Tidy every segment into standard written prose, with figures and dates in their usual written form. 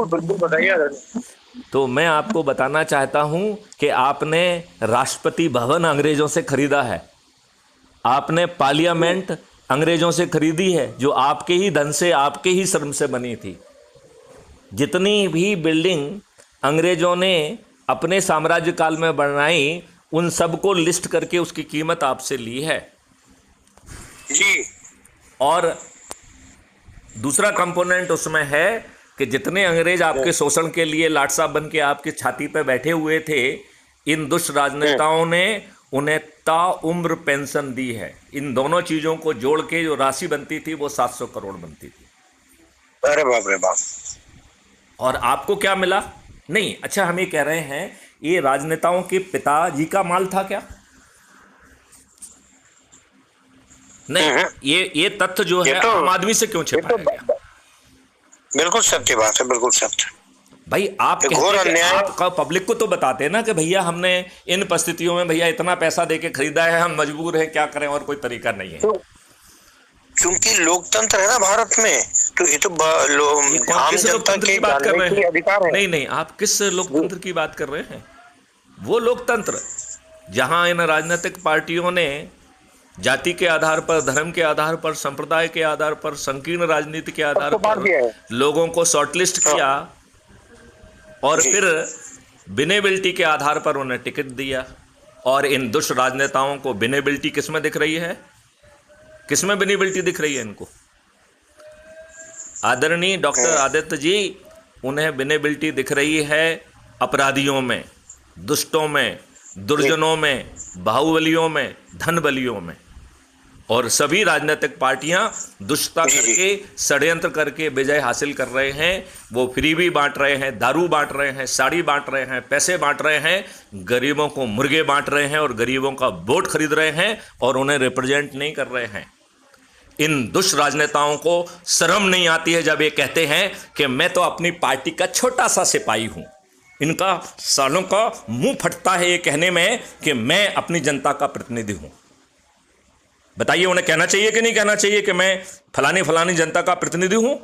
बिल्कुल बिल्कुल, बताइए आदरणीय। तो मैं आपको बताना चाहता हूं कि आपने राष्ट्रपति भवन अंग्रेजों से खरीदा है, आपने पार्लियामेंट अंग्रेजों से खरीदी है, जो आपके ही धन से, आपके ही श्रम से बनी थी। जितनी भी बिल्डिंग अंग्रेजों ने अपने साम्राज्य काल में बनाई, उन सबको लिस्ट करके उसकी कीमत आपसे ली है। जी। और दूसरा कंपोनेंट उसमें है कि जितने अंग्रेज आपके शोषण के लिए लाट साहब बन के आपकी छाती पे बैठे हुए थे, इन दुष्ट राजनेताओं ने उन्हें ताउम्र पेंशन दी है। इन दोनों चीजों को जोड़ के जो राशि बनती थी वो 700 करोड़ बनती थी। अरे बाप रे बाप। और आपको क्या मिला? नहीं, अच्छा, हम ये कह रहे हैं ये राजनेताओं के पिताजी का माल था क्या? नहीं, ये तथ्य जो है तो आम आदमी से क्यों छिपाया गया? बिल्कुल सत्य बात है, बिल्कुल सत्य। भाई आप घोर अन्याय। आप पब्लिक को तो बताते हैं ना कि भैया हमने इन परिस्थितियों में भैया इतना पैसा देके खरीदा है, हम मजबूर हैं, क्या करें, और कोई तरीका नहीं है। तो क्योंकि लोकतंत्र है ना भारत में, तो ये तो आम जनता के बात कर रहे हैं अधिकार है। नहीं नहीं, आप किस लोकतंत्र की बात कर रहे हैं? वो लोकतंत्र जहां इन राजनीतिक पार्टियों ने जाति के आधार पर, धर्म के आधार पर, संप्रदाय के आधार पर, संकीर्ण राजनीति के आधार पर लोगों को शॉर्टलिस्ट किया और फिर विनेबिलिटी के आधार पर उन्हें टिकट दिया। और इन दुष्ट राजनेताओं को विनेबिलिटी किसमें दिख रही है? किसमें विनेबिलिटी दिख रही है इनको? आदरणीय डॉक्टर आदित्य जी, उन्हें विनेबिलिटी दिख रही है अपराधियों में, दुष्टों में, दुर्जनों में, बाहुबलियों में, धनबलियों में। और सभी राजनीतिक पार्टियां दुष्टता करके, षड्यंत्र करके विजय हासिल कर रहे हैं। वो फ्री भी बांट रहे हैं, दारू बांट रहे हैं, साड़ी बांट रहे हैं, पैसे बांट रहे हैं, गरीबों को मुर्गे बांट रहे हैं और गरीबों का वोट खरीद रहे हैं और उन्हें रिप्रेजेंट नहीं कर रहे हैं। इन दुष्ट राजनेताओं को शर्म नहीं आती है जब ये कहते हैं कि मैं तो अपनी पार्टी का छोटा सा सिपाही हूं। इनका सालों का मुंह फटता है ये कहने में कि मैं अपनी जनता का प्रतिनिधि हूं। बताइए, उन्हें कहना चाहिए कि नहीं कहना चाहिए कि मैं फलानी फलानी जनता का प्रतिनिधि हूं?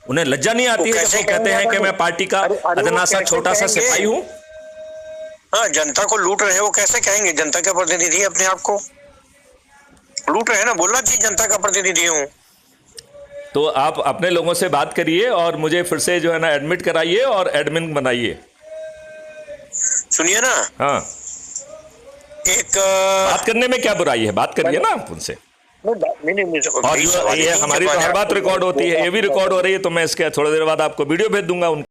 उन्हें लज्जा नहीं आती है जब वो कहते हैं कि मैं पार्टी का अदना सा छोटा सा सिपाही हूं? हाँ, जनता को लूट रहे हैं, वो कैसे कहेंगे जनता के प्रतिनिधि? अपने आप को लूट रहे हैं ना, बोलना चाहिए जनता का प्रतिनिधि हूं। तो आप अपने लोगों से बात करिए और मुझे फिर से जो है ना एडमिट कराइए और एडमिन बनाइए। सुनिए ना, हाँ, एक बात करने में क्या बुराई है? बात करिए ना आप उनसे। नहीं, और ये हमारी तो हर बात रिकॉर्ड होती है, ये भी रिकॉर्ड हो रही है, तो मैं इसके थोड़ी देर बाद आपको वीडियो भेज दूंगा उनका।